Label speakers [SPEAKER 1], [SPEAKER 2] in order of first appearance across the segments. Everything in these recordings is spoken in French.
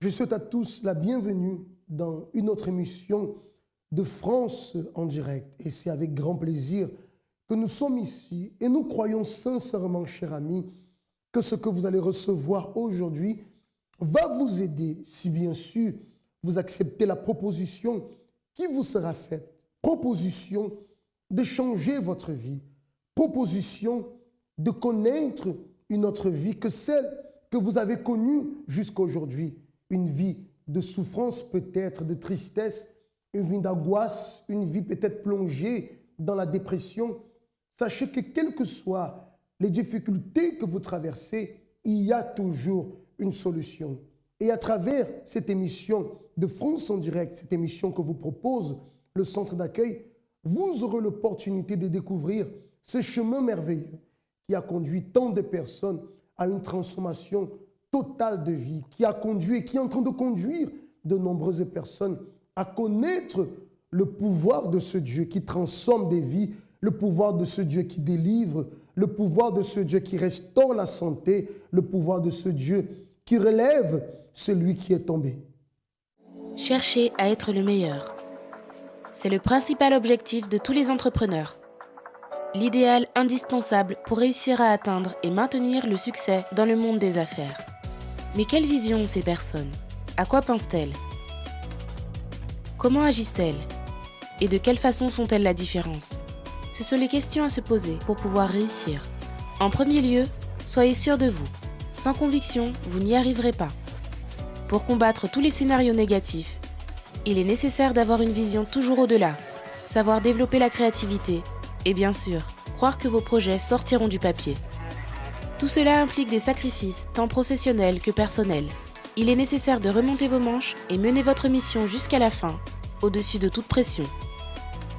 [SPEAKER 1] Je souhaite à tous la bienvenue dans une autre émission de France en direct. Et c'est avec grand plaisir que nous sommes ici et nous croyons sincèrement, chers amis, que ce que vous allez recevoir aujourd'hui va vous aider si bien sûr vous acceptez la proposition qui vous sera faite. Proposition de changer votre vie. Proposition de connaître une autre vie que celle que vous avez connue jusqu'à aujourd'hui. Une vie de souffrance peut-être, de tristesse, une vie d'angoisse, une vie peut-être plongée dans la dépression. Sachez que quelles que soient les difficultés que vous traversez, il y a toujours une solution. Et à travers cette émission de France en direct, cette émission que vous propose le centre d'accueil, vous aurez l'opportunité de découvrir ce chemin merveilleux qui a conduit tant de personnes à une transformation totale de vie, qui a conduit et qui est en train de conduire de nombreuses personnes à connaître le pouvoir de ce Dieu qui transforme des vies, le pouvoir de ce Dieu qui délivre, le pouvoir de ce Dieu qui restaure la santé, le pouvoir de ce Dieu qui relève celui qui est tombé.
[SPEAKER 2] Chercher à être le meilleur. C'est le principal objectif de tous les entrepreneurs. L'idéal indispensable pour réussir à atteindre et maintenir le succès dans le monde des affaires. Mais quelle vision ont ces personnes? À quoi pensent-elles? Comment agissent-elles? Et de quelle façon font-elles la différence? Ce sont les questions à se poser pour pouvoir réussir. En premier lieu, soyez sûr de vous. Sans conviction, vous n'y arriverez pas. Pour combattre tous les scénarios négatifs, il est nécessaire d'avoir une vision toujours au-delà, savoir développer la créativité et bien sûr, croire que vos projets sortiront du papier. Tout cela implique des sacrifices, tant professionnels que personnels. Il est nécessaire de remonter vos manches et mener votre mission jusqu'à la fin, au-dessus de toute pression.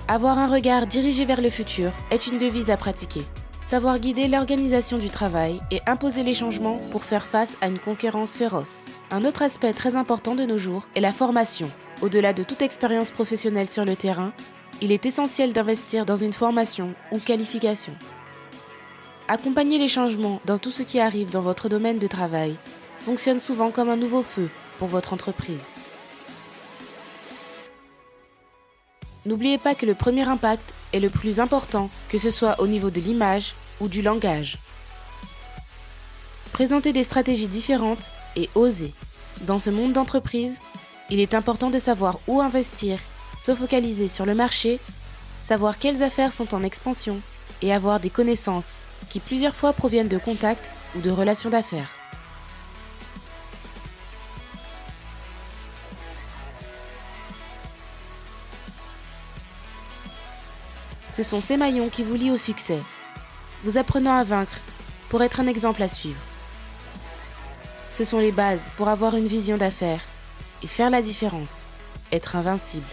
[SPEAKER 2] Avoir un regard dirigé vers le futur est une devise à pratiquer. Savoir guider l'organisation du travail et imposer les changements pour faire face à une concurrence féroce. Un autre aspect très important de nos jours est la formation. Au-delà de toute expérience professionnelle sur le terrain, il est essentiel d'investir dans une formation ou qualification. Accompagner les changements dans tout ce qui arrive dans votre domaine de travail fonctionne souvent comme un nouveau feu pour votre entreprise. N'oubliez pas que le premier impact est le plus important, que ce soit au niveau de l'image ou du langage. Présentez des stratégies différentes et osez. Dans ce monde d'entreprise, il est important de savoir où investir, se focaliser sur le marché, savoir quelles affaires sont en expansion et avoir des connaissances qui plusieurs fois proviennent de contacts ou de relations d'affaires. Ce sont ces maillons qui vous lient au succès, vous apprenant à vaincre pour être un exemple à suivre. Ce sont les bases pour avoir une vision d'affaires et faire la différence, être invincible.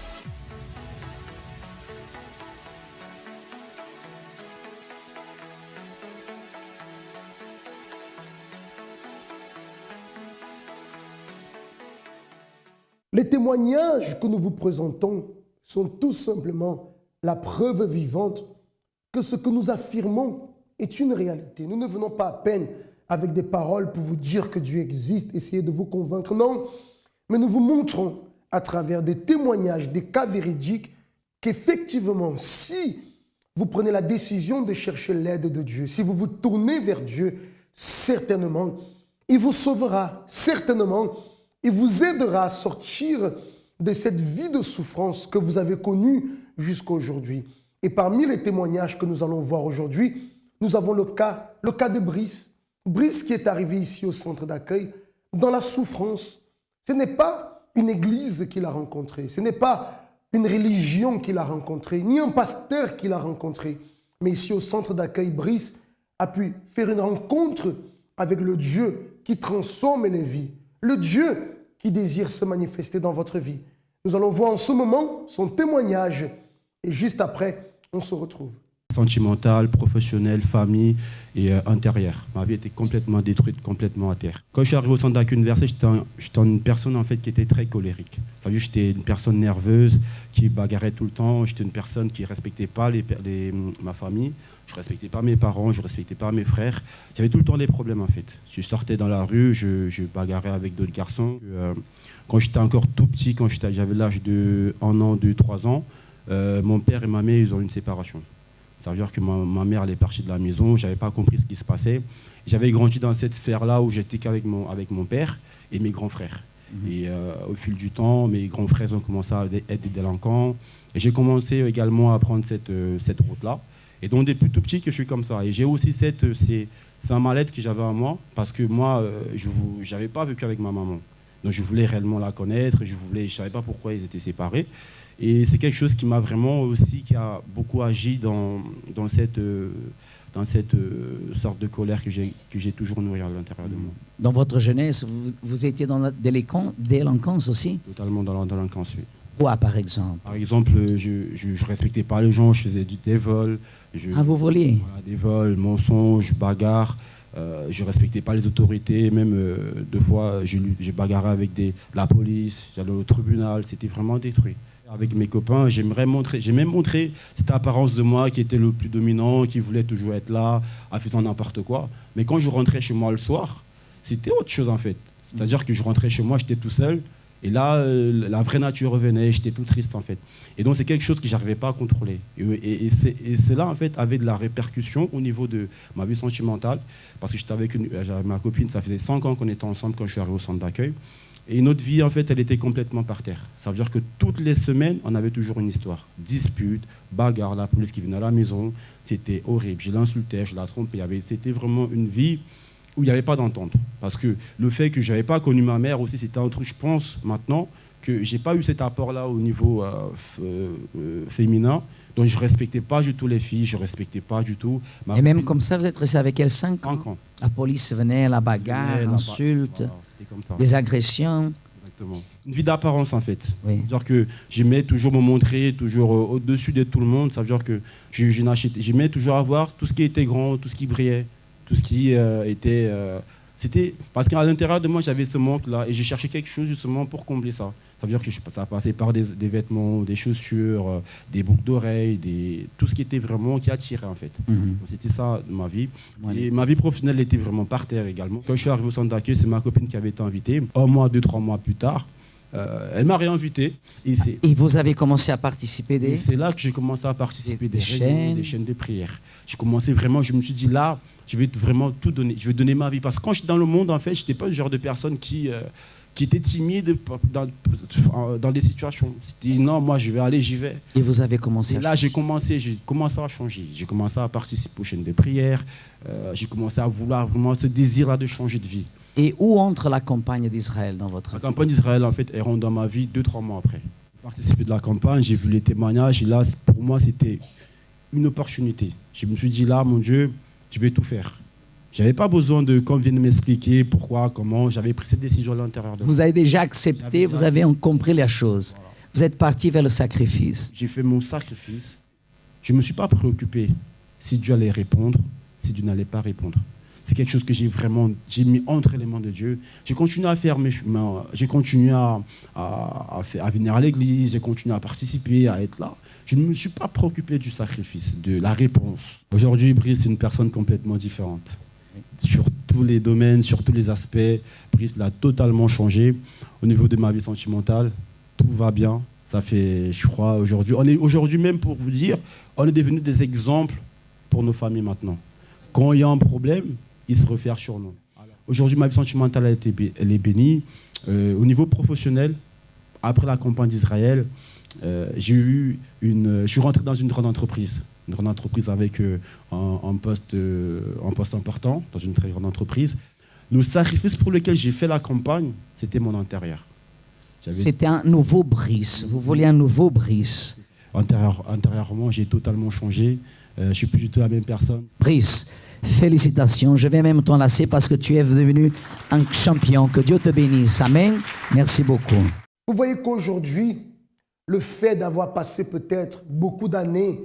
[SPEAKER 1] Les témoignages que nous vous présentons sont tout simplement la preuve vivante que ce que nous affirmons est une réalité. Nous ne venons pas à peine avec des paroles pour vous dire que Dieu existe, essayer de vous convaincre, non. Mais nous vous montrons à travers des témoignages, des cas véridiques, qu'effectivement, si vous prenez la décision de chercher l'aide de Dieu, si vous vous tournez vers Dieu, certainement, il vous sauvera, certainement, il vous aidera à sortir de cette vie de souffrance que vous avez connue jusqu'à aujourd'hui. Et parmi les témoignages que nous allons voir aujourd'hui, nous avons le cas de Brice. Brice qui est arrivé ici au centre d'accueil dans la souffrance. Ce n'est pas une église qu'il a rencontrée, ce n'est pas une religion qu'il a rencontrée, ni un pasteur qu'il a rencontré. Mais ici au centre d'accueil, Brice a pu faire une rencontre avec le Dieu qui transforme les vies, le Dieu qui désire se manifester dans votre vie. Nous allons voir en ce moment son témoignage et juste après, on se retrouve.
[SPEAKER 3] sentimentale, professionnelle, famille et intérieure. Ma vie était complètement détruite, complètement à terre. Quand je suis arrivé au centre d'accueil universitaire, j'étais une personne en fait qui était très colérique. C'est-à-dire j'étais une personne nerveuse qui bagarrait tout le temps. J'étais une personne qui ne respectait pas ma famille. Je ne respectais pas mes parents, je ne respectais pas mes frères. J'avais tout le temps des problèmes en fait. Je sortais dans la rue, je bagarrais avec d'autres garçons. Quand j'étais encore tout petit, quand j'avais l'âge de 1 an, 2, 3 ans, mon père et ma mère, ils ont eu une séparation. Ça veut dire que ma mère elle est partie de la maison, je n'avais pas compris ce qui se passait. J'avais grandi dans cette sphère-là où j'étais qu'avec mon père et mes grands frères. Et au fil du temps, mes grands frères ont commencé à être des délinquants. Et j'ai commencé également à prendre cette route-là. Et donc depuis tout petit que je suis comme ça. Et j'ai aussi c'est un mal-être que j'avais en moi, parce que moi, je n'avais pas vécu avec ma maman. Donc je voulais réellement la connaître, je ne savais pas pourquoi ils étaient séparés. Et c'est quelque chose qui m'a vraiment aussi, qui a beaucoup agi dans cette sorte de colère que j'ai toujours nourrie à l'intérieur de moi.
[SPEAKER 4] Dans votre jeunesse, vous étiez dans la délinquance aussi?
[SPEAKER 3] Totalement dans la délinquance, oui.
[SPEAKER 4] Quoi, par exemple?
[SPEAKER 3] Par exemple, je ne respectais pas les gens, je faisais des vols.
[SPEAKER 4] Vous voliez?
[SPEAKER 3] Voilà, des vols, mensonges, bagarres. Je ne respectais pas les autorités. Même 2 fois, j'ai bagarré avec la police, j'allais au tribunal. C'était vraiment détruit. Avec mes copains, j'ai même montré cette apparence de moi qui était le plus dominant, qui voulait toujours être là, en faisant n'importe quoi. Mais quand je rentrais chez moi le soir, c'était autre chose en fait. C'est-à-dire que je rentrais chez moi, j'étais tout seul. Et là, la vraie nature revenait, j'étais tout triste en fait. Et donc c'est quelque chose que je n'arrivais pas à contrôler. Et cela en fait avait de la répercussion au niveau de ma vie sentimentale. Parce que j'avais ma copine, ça faisait 5 ans qu'on était ensemble quand je suis arrivé au centre d'accueil. Et notre vie en fait, elle était complètement par terre. Ça veut dire que toutes les semaines, on avait toujours une histoire. Dispute, bagarre, la police qui venait à la maison. C'était horrible. Je l'insultais, je la trompais. C'était vraiment une vie où il n'y avait pas d'entente. Parce que le fait que je n'avais pas connu ma mère aussi, c'était un truc, je pense, maintenant, que je n'ai pas eu cet apport-là au niveau féminin. Donc je ne respectais pas du tout les filles, je ne respectais pas du tout...
[SPEAKER 4] Et même comme ça, vous êtes resté avec elle 5 ans?
[SPEAKER 3] 5 ans.
[SPEAKER 4] La police venait, la bagarre, l'insulte,
[SPEAKER 3] voilà,
[SPEAKER 4] des agressions.
[SPEAKER 3] Exactement. Une vie d'apparence en fait.
[SPEAKER 4] Oui.
[SPEAKER 3] C'est-à-dire que j'aimais toujours me montrer, toujours au-dessus de tout le monde. Ça veut dire que j'aimais toujours avoir tout ce qui était grand, tout ce qui brillait. Tout ce qui était... c'était parce qu'à l'intérieur de moi, j'avais ce manque-là et j'ai cherché quelque chose justement pour combler ça. Ça veut dire que ça passait par des vêtements, des chaussures, des boucles d'oreilles, tout ce qui était vraiment, qui attirait en fait. Donc, c'était ça ma vie. Ouais. Et ma vie professionnelle était vraiment par terre également. Quand je suis arrivé au centre d'accueil, c'est ma copine qui avait été invitée. 1 mois, 2, 3 mois plus tard, elle m'a réinvité.
[SPEAKER 4] Et vous avez commencé à participer
[SPEAKER 3] c'est là que j'ai commencé à participer des chaînes de prière. J'ai commencé vraiment, je me suis dit là, je vais vraiment tout donner. Je vais donner ma vie. Parce que quand j'étais dans le monde, en fait, je n'étais pas le genre de personne qui était timide dans des situations. C'était non, moi je vais aller, j'y vais.
[SPEAKER 4] Et vous avez commencé
[SPEAKER 3] et là, j'ai commencé à changer. J'ai commencé à participer aux chaînes de prière. J'ai commencé à vouloir vraiment ce désir-là de changer de vie.
[SPEAKER 4] Et où entre la campagne d'Israël dans votre vie?
[SPEAKER 3] La campagne d'Israël, en fait, elle rentre dans ma vie 2-3 mois après. J'ai participé de la campagne, j'ai vu les témoignages, et là, pour moi, c'était une opportunité. Je me suis dit, là, mon Dieu, je vais tout faire. Je n'avais pas besoin qu'on vienne m'expliquer pourquoi, comment. J'avais pris cette décision à l'intérieur de moi.
[SPEAKER 4] Vous avez déjà accepté, vous avez compris la chose. Voilà. Vous êtes parti vers le sacrifice.
[SPEAKER 3] J'ai fait mon sacrifice. Je ne me suis pas préoccupé si Dieu allait répondre, si Dieu n'allait pas répondre. C'est quelque chose que j'ai mis entre les mains de Dieu. J'ai continué à faire mes chemins, j'ai continué à venir à l'église, j'ai continué à participer, à être là. Je ne me suis pas préoccupé du sacrifice, de la réponse. Aujourd'hui, Brice, c'est une personne complètement différente. Sur tous les domaines, sur tous les aspects, Brice l'a totalement changé. Au niveau de ma vie sentimentale, tout va bien. Ça fait, je crois, aujourd'hui même, pour vous dire, on est devenus des exemples pour nos familles maintenant. Quand il y a un problème, ils se réfèrent sur nous. Aujourd'hui, ma vie sentimentale, elle est bénie. Au niveau professionnel, après la campagne d'Israël, je suis rentré dans une grande entreprise avec un poste important, dans une très grande entreprise. Le sacrifice pour lequel j'ai fait la campagne, c'était mon intérieur.
[SPEAKER 4] C'était un nouveau Brice. Vous vouliez un nouveau Brice.
[SPEAKER 3] Intérieurement, j'ai totalement changé. Je ne suis plus du tout la même personne.
[SPEAKER 4] Brice, félicitations. Je vais même t'enlacer parce que tu es devenu un champion. Que Dieu te bénisse. Amen. Merci beaucoup.
[SPEAKER 1] Vous voyez qu'aujourd'hui, le fait d'avoir passé peut-être beaucoup d'années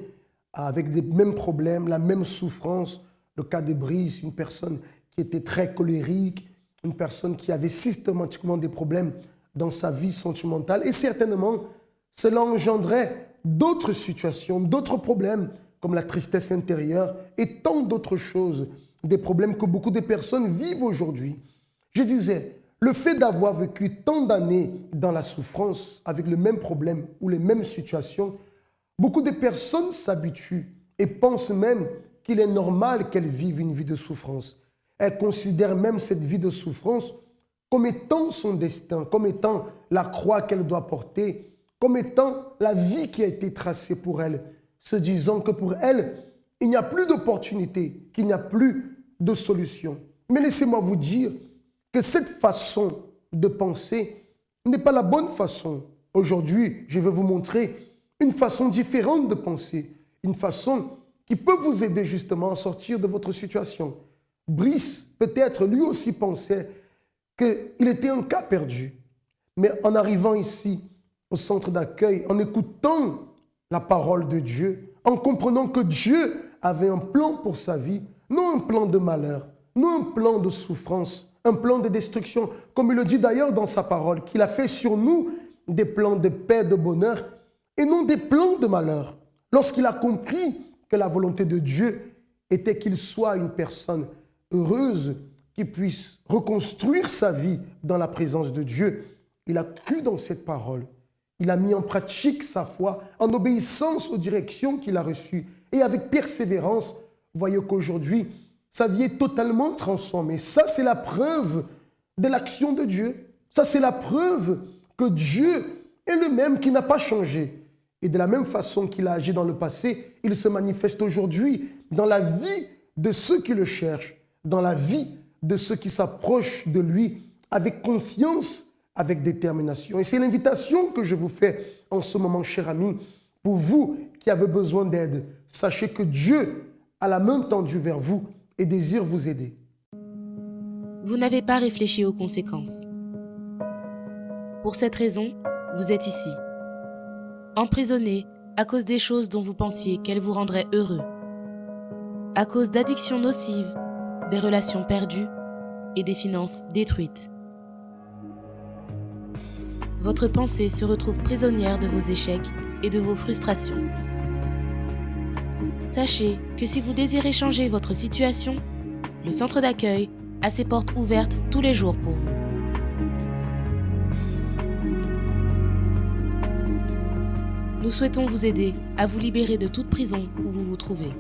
[SPEAKER 1] avec les mêmes problèmes, la même souffrance. Le cas de Brice, une personne qui était très colérique, une personne qui avait systématiquement des problèmes dans sa vie sentimentale. Et certainement, cela engendrait d'autres situations, d'autres problèmes, comme la tristesse intérieure et tant d'autres choses, des problèmes que beaucoup de personnes vivent aujourd'hui. Je disais, le fait d'avoir vécu tant d'années dans la souffrance, avec le même problème ou les mêmes situations, beaucoup de personnes s'habituent et pensent même qu'il est normal qu'elles vivent une vie de souffrance. Elles considèrent même cette vie de souffrance comme étant son destin, comme étant la croix qu'elle doit porter, comme étant la vie qui a été tracée pour elle, se disant que pour elle, il n'y a plus d'opportunité, qu'il n'y a plus de solution. Mais laissez-moi vous dire que cette façon de penser n'est pas la bonne façon. Aujourd'hui, je vais vous montrer une façon différente de penser, une façon qui peut vous aider justement à sortir de votre situation. Brice, peut-être lui aussi pensait qu'il était un cas perdu. Mais en arrivant ici, au centre d'accueil, en écoutant la parole de Dieu, en comprenant que Dieu avait un plan pour sa vie, non un plan de malheur, non un plan de souffrance, un plan de destruction, comme il le dit d'ailleurs dans sa parole, qu'il a fait sur nous des plans de paix, de bonheur, et non des plans de malheur. Lorsqu'il a compris que la volonté de Dieu était qu'il soit une personne heureuse, qui puisse reconstruire sa vie dans la présence de Dieu, il a cru dans cette parole. Il a mis en pratique sa foi en obéissance aux directions qu'il a reçues. Et avec persévérance, vous voyez qu'aujourd'hui, sa vie est totalement transformée. Ça, c'est la preuve de l'action de Dieu. Ça, c'est la preuve que Dieu est le même, qui n'a pas changé. Et de la même façon qu'il a agi dans le passé, il se manifeste aujourd'hui dans la vie de ceux qui le cherchent, dans la vie de ceux qui s'approchent de lui avec confiance, avec détermination. Et c'est l'invitation que je vous fais en ce moment, chers amis, pour vous qui avez besoin d'aide. Sachez que Dieu a la main tendue vers vous et désire vous aider.
[SPEAKER 2] Vous n'avez pas réfléchi aux conséquences. Pour cette raison, vous êtes ici, emprisonné à cause des choses dont vous pensiez qu'elles vous rendraient heureux, à cause d'addictions nocives, des relations perdues et des finances détruites. Votre pensée se retrouve prisonnière de vos échecs et de vos frustrations. Sachez que si vous désirez changer votre situation, le centre d'accueil a ses portes ouvertes tous les jours pour vous. Nous souhaitons vous aider à vous libérer de toute prison où vous vous trouvez.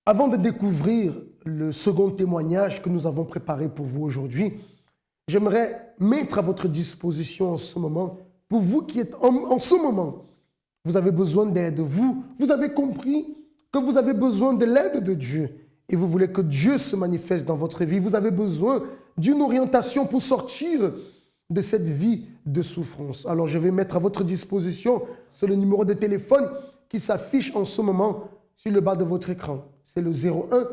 [SPEAKER 1] Avant de découvrir le second témoignage que nous avons préparé pour vous aujourd'hui, j'aimerais mettre à votre disposition en ce moment, pour vous qui êtes en ce moment, vous avez besoin d'aide. Vous avez compris que vous avez besoin de l'aide de Dieu et vous voulez que Dieu se manifeste dans votre vie. Vous avez besoin d'une orientation pour sortir de cette vie de souffrance. Alors je vais mettre à votre disposition, c'est le numéro de téléphone qui s'affiche en ce moment sur le bas de votre écran. C'est le 01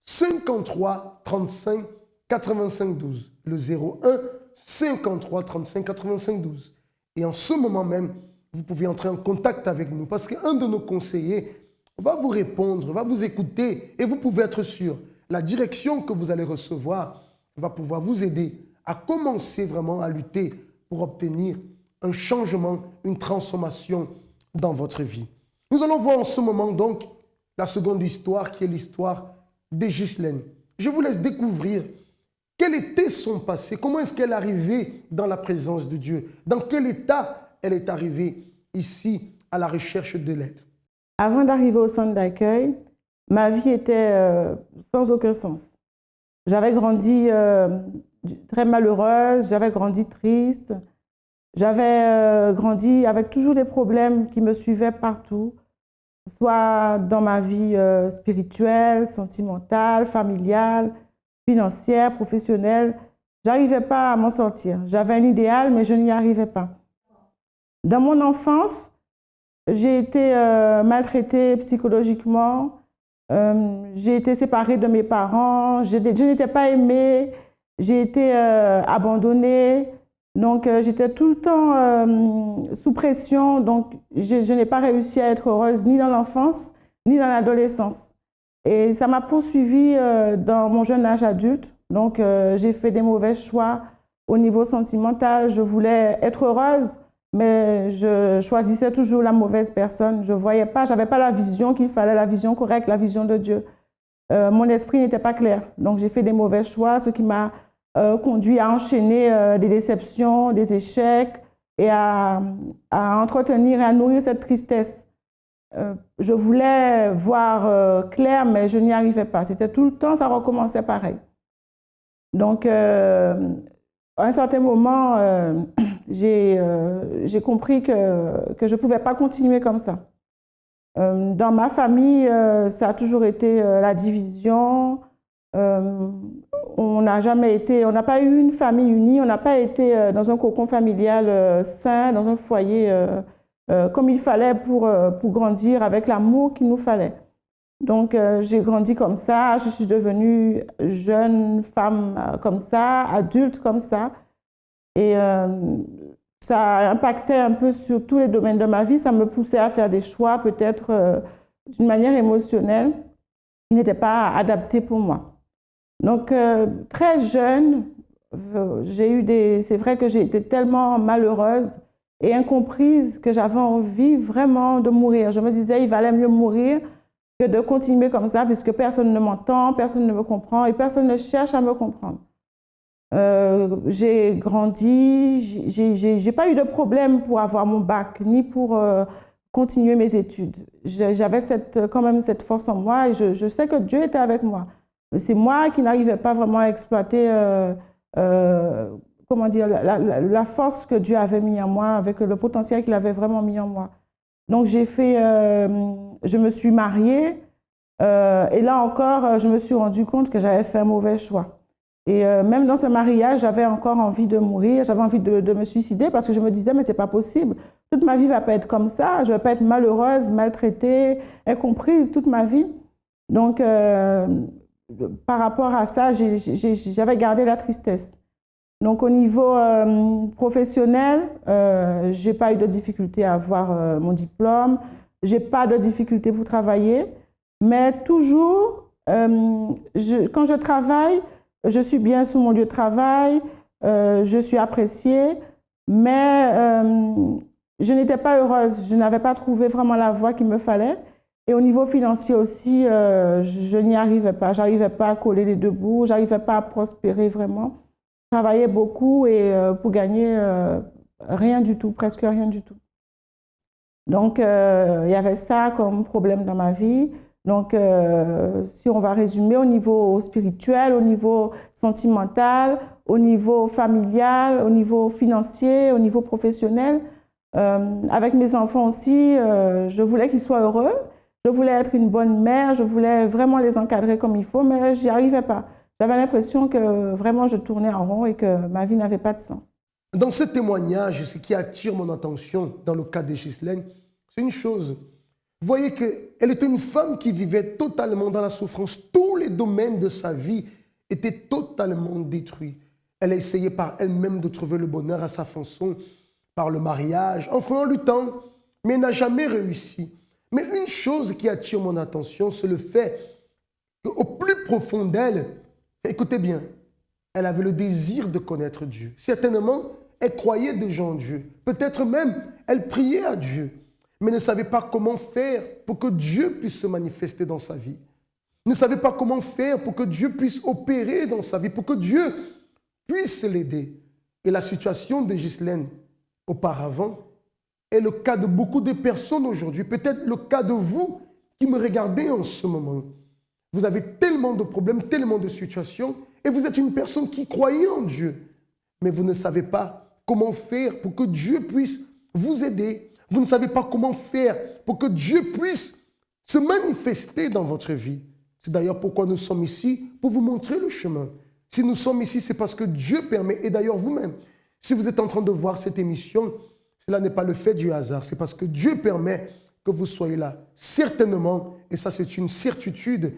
[SPEAKER 1] 53 35 85 12. Le 01 53 35 85 12. Et en ce moment même, vous pouvez entrer en contact avec nous parce qu'un de nos conseillers va vous répondre, va vous écouter et vous pouvez être sûr, la direction que vous allez recevoir va pouvoir vous aider à commencer vraiment à lutter pour obtenir un changement, une transformation dans votre vie. Nous allons voir en ce moment donc la seconde histoire qui est l'histoire de Ghislaine. Je vous laisse découvrir quel était son passé, comment est-ce qu'elle est arrivée dans la présence de Dieu, dans quel état elle est arrivée ici à la recherche de l'aide.
[SPEAKER 5] Avant d'arriver au centre d'accueil, ma vie était sans aucun sens. J'avais grandi très malheureuse, j'avais grandi triste, j'avais grandi avec toujours des problèmes qui me suivaient partout, soit dans ma vie spirituelle, sentimentale, familiale, financière, professionnelle. Je n'arrivais pas à m'en sortir. J'avais un idéal, mais je n'y arrivais pas. Dans mon enfance, j'ai été maltraitée psychologiquement. J'ai été séparée de mes parents, je n'étais pas aimée, j'ai été abandonnée. Donc, j'étais tout le temps sous pression. Donc, je n'ai pas réussi à être heureuse ni dans l'enfance, ni dans l'adolescence. Et ça m'a poursuivie dans mon jeune âge adulte. Donc, j'ai fait des mauvais choix au niveau sentimental. Je voulais être heureuse, mais je choisissais toujours la mauvaise personne. Je voyais pas, j'avais pas la vision qu'il fallait, la vision correcte, la vision de Dieu. Mon esprit n'était pas clair. Donc, j'ai fait des mauvais choix, ce qui m'a conduit à enchaîner des déceptions, des échecs et à entretenir et à nourrir cette tristesse. Je voulais voir clair, mais je n'y arrivais pas. C'était tout le temps, ça recommençait pareil. Donc, à un certain moment, j'ai compris que je ne pouvais pas continuer comme ça. Dans ma famille, ça a toujours été la division. On n'a pas eu une famille unie, on n'a pas été dans un cocon familial sain, dans un foyer comme il fallait pour grandir avec l'amour qu'il nous fallait. Donc, j'ai grandi comme ça, je suis devenue jeune femme comme ça, adulte comme ça. Et ça impactait un peu sur tous les domaines de ma vie, ça me poussait à faire des choix peut-être d'une manière émotionnelle qui n'étaient pas adaptés pour moi. Donc, très jeune, c'est vrai que j'ai été tellement malheureuse et incomprise que j'avais envie vraiment de mourir. Je me disais, il valait mieux mourir que de continuer comme ça, puisque personne ne m'entend, personne ne me comprend et personne ne cherche à me comprendre. J'ai grandi, j'ai pas eu de problème pour avoir mon bac, ni pour continuer mes études. J'avais quand même cette force en moi et je sais que Dieu était avec moi. C'est moi qui n'arrivais pas vraiment à exploiter comment dire, la force que Dieu avait mis en moi, avec le potentiel qu'il avait vraiment mis en moi. Donc je me suis mariée et là encore, je me suis rendu compte que j'avais fait un mauvais choix. Et même dans ce mariage, j'avais encore envie de mourir, j'avais envie de me suicider parce que je me disais, mais c'est pas possible. Toute ma vie ne va pas être comme ça, je ne vais pas être malheureuse, maltraitée, incomprise toute ma vie. Donc, par rapport à ça, j'avais gardé la tristesse. Donc, au niveau professionnel, je n'ai pas eu de difficulté à avoir mon diplôme, je n'ai pas de difficulté pour travailler, mais toujours, quand je travaille, je suis bien sur mon lieu de travail, je suis appréciée, mais je n'étais pas heureuse, je n'avais pas trouvé vraiment la voie qu'il me fallait. Et au niveau financier aussi, je n'y arrivais pas. Je n'arrivais pas à coller les deux bouts, je n'arrivais pas à prospérer vraiment. Je travaillais beaucoup et pour gagner rien du tout, presque rien du tout. Donc, il y avait ça comme problème dans ma vie. Donc, si on va résumer au niveau spirituel, au niveau sentimental, au niveau familial, au niveau financier, au niveau professionnel, avec mes enfants aussi, je voulais qu'ils soient heureux. Je voulais être une bonne mère, je voulais vraiment les encadrer comme il faut, mais je n'y arrivais pas. J'avais l'impression que vraiment je tournais en rond et que ma vie n'avait pas de sens.
[SPEAKER 1] Dans ce témoignage, ce qui attire mon attention dans le cas de Ghislaine, c'est une chose. Vous voyez qu'elle était une femme qui vivait totalement dans la souffrance. Tous les domaines de sa vie étaient totalement détruits. Elle a essayé par elle-même de trouver le bonheur à sa façon, par le mariage, enfin en luttant, mais elle n'a jamais réussi. Mais une chose qui attire mon attention, c'est le fait qu'au plus profond d'elle, écoutez bien, elle avait le désir de connaître Dieu. Certainement, elle croyait déjà en Dieu. Peut-être même, elle priait à Dieu, mais ne savait pas comment faire pour que Dieu puisse se manifester dans sa vie. Ne savait pas comment faire pour que Dieu puisse opérer dans sa vie, pour que Dieu puisse l'aider. Et la situation de Ghislaine auparavant est le cas de beaucoup de personnes aujourd'hui, peut-être le cas de vous qui me regardez en ce moment. Vous avez tellement de problèmes, tellement de situations, et vous êtes une personne qui croyait en Dieu, mais vous ne savez pas comment faire pour que Dieu puisse vous aider. Vous ne savez pas comment faire pour que Dieu puisse se manifester dans votre vie. C'est d'ailleurs pourquoi nous sommes ici, pour vous montrer le chemin. Si nous sommes ici, c'est parce que Dieu permet, et d'ailleurs vous-même, si vous êtes en train de voir cette émission, cela n'est pas le fait du hasard, c'est parce que Dieu permet que vous soyez là. Certainement, et ça c'est une certitude,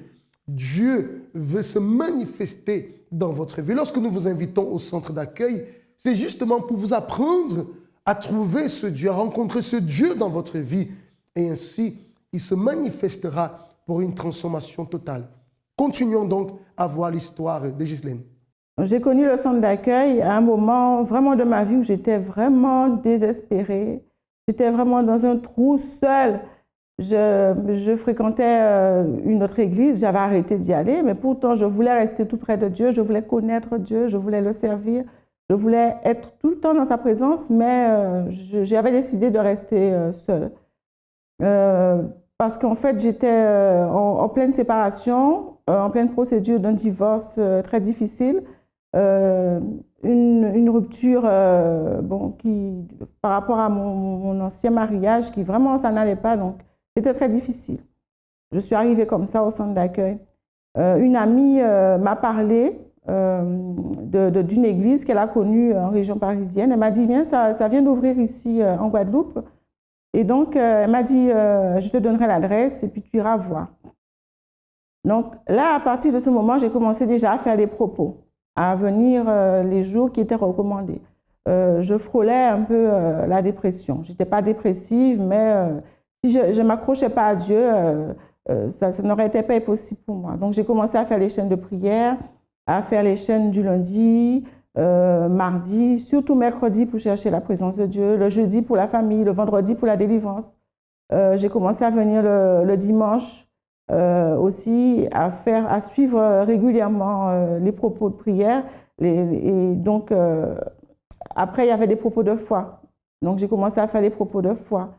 [SPEAKER 1] Dieu veut se manifester dans votre vie. Lorsque nous vous invitons au centre d'accueil, c'est justement pour vous apprendre à trouver ce Dieu, à rencontrer ce Dieu dans votre vie. Et ainsi, il se manifestera pour une transformation totale. Continuons donc à voir l'histoire de Ghislaine.
[SPEAKER 5] J'ai connu le centre d'accueil à un moment vraiment de ma vie où j'étais vraiment désespérée. J'étais vraiment dans un trou seule. Je fréquentais une autre église, j'avais arrêté d'y aller, mais pourtant je voulais rester tout près de Dieu, je voulais connaître Dieu, je voulais le servir, je voulais être tout le temps dans sa présence, mais j'avais décidé de rester seule. Parce qu'en fait, j'étais en pleine séparation, en pleine procédure d'un divorce très difficile, une rupture par rapport à mon ancien mariage, qui vraiment, ça n'allait pas, donc c'était très difficile. Je suis arrivée comme ça au centre d'accueil. Une amie m'a parlé d'une église qu'elle a connue en région parisienne. Elle m'a dit, viens, ça vient d'ouvrir ici en Guadeloupe. Et donc, elle m'a dit, je te donnerai l'adresse et puis tu iras voir. Donc là, à partir de ce moment, j'ai commencé déjà à faire des propos, à venir les jours qui étaient recommandés. Je frôlais un peu la dépression. Je n'étais pas dépressive, mais si je ne m'accrochais pas à Dieu, ça n'aurait été pas possible pour moi. Donc j'ai commencé à faire les chaînes de prière, à faire les chaînes du lundi, mardi, surtout mercredi pour chercher la présence de Dieu, le jeudi pour la famille, le vendredi pour la délivrance. J'ai commencé à venir le dimanche aussi, à suivre régulièrement les propos de prière. Et donc, après, il y avait des propos de foi. Donc, j'ai commencé à faire les propos de foi.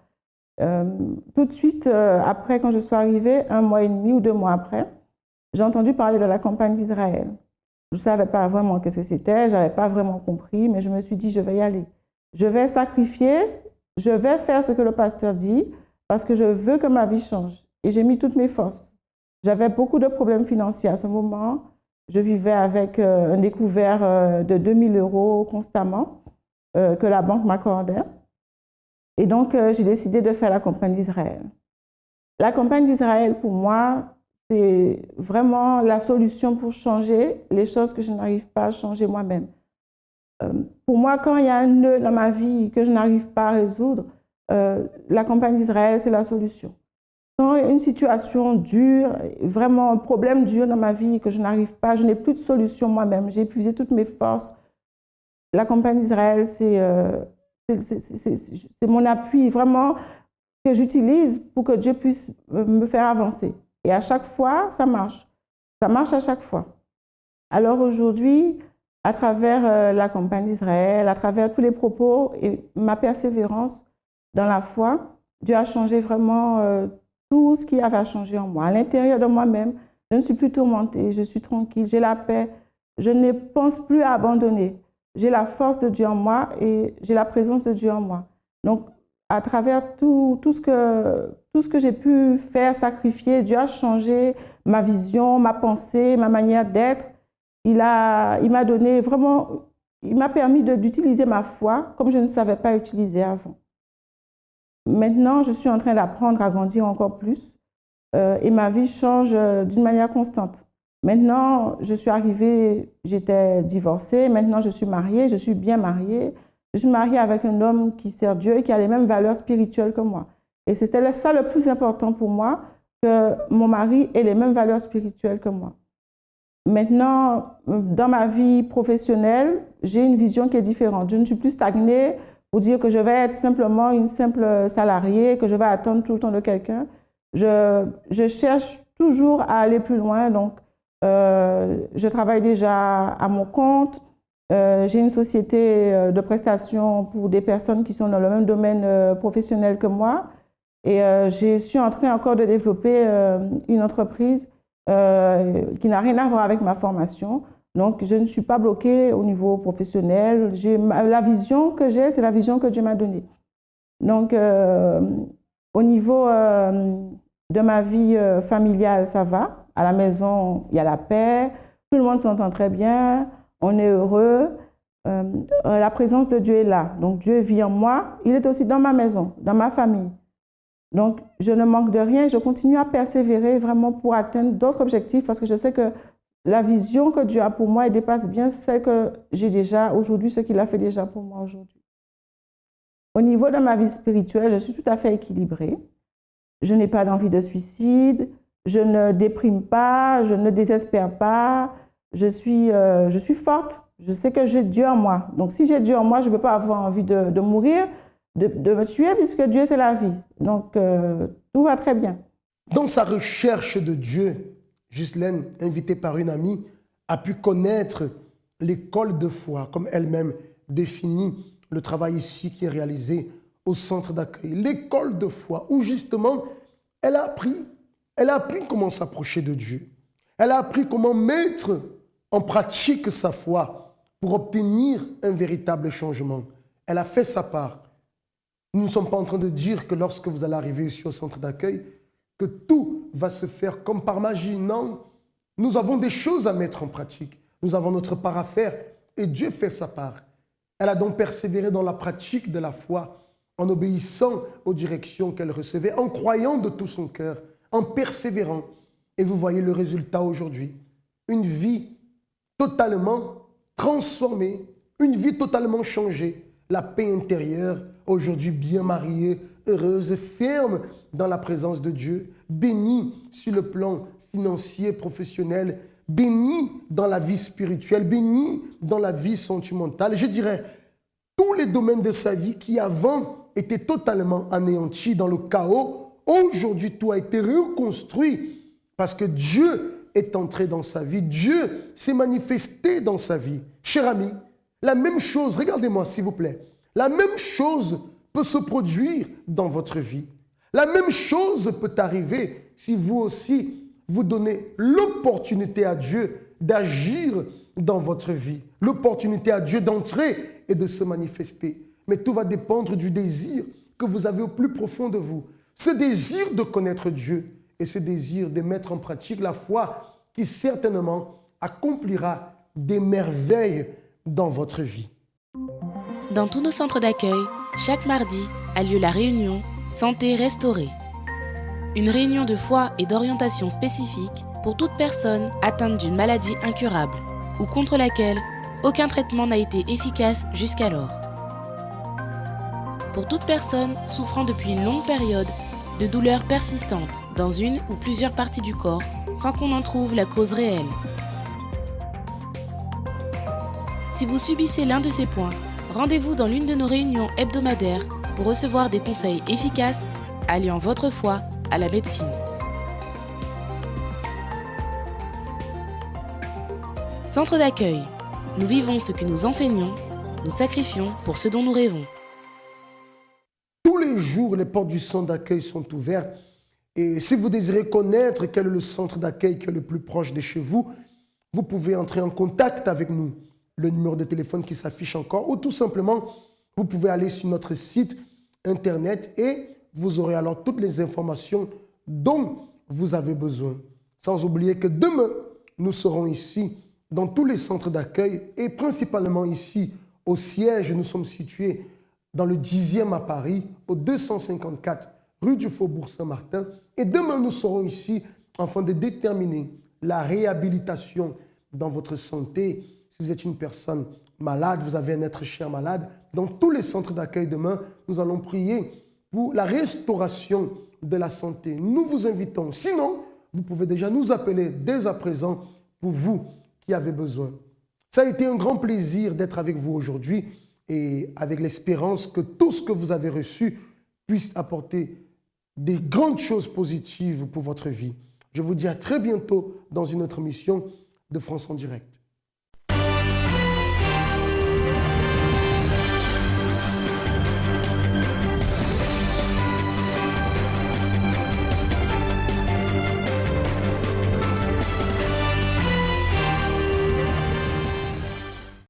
[SPEAKER 5] Tout de suite, après, quand je suis arrivée, 1 mois et demi ou 2 mois après, j'ai entendu parler de la campagne d'Israël. Je ne savais pas vraiment qu'est-ce que c'était, je n'avais pas vraiment compris, mais je me suis dit, je vais y aller. Je vais sacrifier, je vais faire ce que le pasteur dit, parce que je veux que ma vie change. Et j'ai mis toutes mes forces. J'avais beaucoup de problèmes financiers à ce moment. Je vivais avec un découvert de 2 000 € constamment que la banque m'accordait. Et donc, j'ai décidé de faire la campagne d'Israël. La campagne d'Israël, pour moi, c'est vraiment la solution pour changer les choses que je n'arrive pas à changer moi-même. Pour moi, quand il y a un nœud dans ma vie que je n'arrive pas à résoudre, la campagne d'Israël, c'est la solution. Quand une situation dure, vraiment un problème dur dans ma vie que je n'arrive pas, je n'ai plus de solution moi-même, j'ai épuisé toutes mes forces. La campagne d'Israël, c'est mon appui vraiment que j'utilise pour que Dieu puisse me faire avancer. Et à chaque fois, ça marche. Ça marche à chaque fois. Alors aujourd'hui, à travers la campagne d'Israël, à travers tous les propos et ma persévérance dans la foi, Dieu a changé vraiment tout ce qui avait à changer en moi. À l'intérieur de moi-même, je ne suis plus tourmentée, je suis tranquille, j'ai la paix, je ne pense plus à abandonner. J'ai la force de Dieu en moi et j'ai la présence de Dieu en moi. Donc, à travers tout ce que j'ai pu faire, sacrifier, Dieu a changé ma vision, ma pensée, ma manière d'être. Il m'a donné vraiment, il m'a permis d'utiliser ma foi comme je ne savais pas utiliser avant. Maintenant, je suis en train d'apprendre à grandir encore plus et ma vie change d'une manière constante. Maintenant, je suis arrivée, j'étais divorcée, maintenant je suis mariée, je suis bien mariée. Je suis mariée avec un homme qui sert Dieu et qui a les mêmes valeurs spirituelles que moi. Et c'était ça le plus important pour moi, que mon mari ait les mêmes valeurs spirituelles que moi. Maintenant, dans ma vie professionnelle, j'ai une vision qui est différente. Je ne suis plus stagnée pour dire que je vais être simplement une simple salariée, que je vais attendre tout le temps de quelqu'un. Je cherche toujours à aller plus loin. Donc, je travaille déjà à mon compte. J'ai une société de prestations pour des personnes qui sont dans le même domaine professionnel que moi. Et je suis en train encore de développer une entreprise qui n'a rien à voir avec ma formation. Donc, je ne suis pas bloquée au niveau professionnel. La vision que j'ai, c'est la vision que Dieu m'a donnée. Donc, au niveau de ma vie familiale, ça va. À la maison, il y a la paix. Tout le monde s'entend très bien. On est heureux. La présence de Dieu est là. Donc, Dieu vit en moi. Il est aussi dans ma maison, dans ma famille. Donc, je ne manque de rien. Je continue à persévérer vraiment pour atteindre d'autres objectifs parce que je sais que la vision que Dieu a pour moi, elle dépasse bien celle que j'ai déjà aujourd'hui, ce qu'il a fait déjà pour moi aujourd'hui. Au niveau de ma vie spirituelle, je suis tout à fait équilibrée. Je n'ai pas d'envie de suicide, je ne déprime pas, je ne désespère pas. Je suis forte. Je sais que j'ai Dieu en moi. Donc, si j'ai Dieu en moi, je ne peux pas avoir envie de mourir, de me tuer, puisque Dieu, c'est la vie. Donc, tout va très bien.
[SPEAKER 1] Dans sa recherche de Dieu, Ghislaine, invitée par une amie, a pu connaître l'école de foi, comme elle-même définit le travail ici qui est réalisé au centre d'accueil. L'école de foi, où justement, elle a appris comment s'approcher de Dieu. Elle a appris comment mettre en pratique sa foi pour obtenir un véritable changement. Elle a fait sa part. Nous ne sommes pas en train de dire que lorsque vous allez arriver ici au centre d'accueil, que tout va se faire comme par magie. Non, nous avons des choses à mettre en pratique. Nous avons notre part à faire et Dieu fait sa part. Elle a donc persévéré dans la pratique de la foi, en obéissant aux directions qu'elle recevait, en croyant de tout son cœur, en persévérant. Et vous voyez le résultat aujourd'hui. Une vie totalement transformée, une vie totalement changée. La paix intérieure, aujourd'hui bien mariée, heureuse, ferme dans la présence de Dieu, bénie sur le plan financier, professionnel, bénie dans la vie spirituelle, bénie dans la vie sentimentale. Je dirais, tous les domaines de sa vie qui avant étaient totalement anéantis dans le chaos, aujourd'hui tout a été reconstruit parce que Dieu est entré dans sa vie, Dieu s'est manifesté dans sa vie. Cher ami, la même chose, regardez-moi s'il vous plaît, la même chose peut se produire dans votre vie. La même chose peut arriver si vous aussi vous donnez l'opportunité à Dieu d'agir dans votre vie, l'opportunité à Dieu d'entrer et de se manifester. Mais tout va dépendre du désir que vous avez au plus profond de vous. Ce désir de connaître Dieu et ce désir de mettre en pratique la foi qui certainement accomplira des merveilles dans votre vie.
[SPEAKER 2] Dans tous nos centres d'accueil, chaque mardi a lieu la réunion Santé restaurée. Une réunion de foi et d'orientation spécifique pour toute personne atteinte d'une maladie incurable ou contre laquelle aucun traitement n'a été efficace jusqu'alors. Pour toute personne souffrant depuis une longue période de douleurs persistantes dans une ou plusieurs parties du corps sans qu'on en trouve la cause réelle. Si vous subissez l'un de ces points, rendez-vous dans l'une de nos réunions hebdomadaires pour recevoir des conseils efficaces alliant votre foi à la médecine. Centre d'accueil. Nous vivons ce que nous enseignons, nous sacrifions pour ce dont nous rêvons.
[SPEAKER 1] Tous les jours, les portes du centre d'accueil sont ouvertes. Et si vous désirez connaître quel est le centre d'accueil qui est le plus proche de chez vous, vous pouvez entrer en contact avec nous. Le numéro de téléphone qui s'affiche encore, ou tout simplement, vous pouvez aller sur notre site internet et vous aurez alors toutes les informations dont vous avez besoin. Sans oublier que demain, nous serons ici dans tous les centres d'accueil et principalement ici au siège. Nous sommes situés dans le 10e à Paris, au 254 rue du Faubourg Saint-Martin. Et demain, nous serons ici afin de déterminer la réhabilitation dans votre santé. Si vous êtes une personne malade, vous avez un être cher malade, dans tous les centres d'accueil demain, nous allons prier pour la restauration de la santé. Nous vous invitons. Sinon, vous pouvez déjà nous appeler dès à présent pour vous qui avez besoin. Ça a été un grand plaisir d'être avec vous aujourd'hui et avec l'espérance que tout ce que vous avez reçu puisse apporter des grandes choses positives pour votre vie. Je vous dis à très bientôt dans une autre émission de France en direct.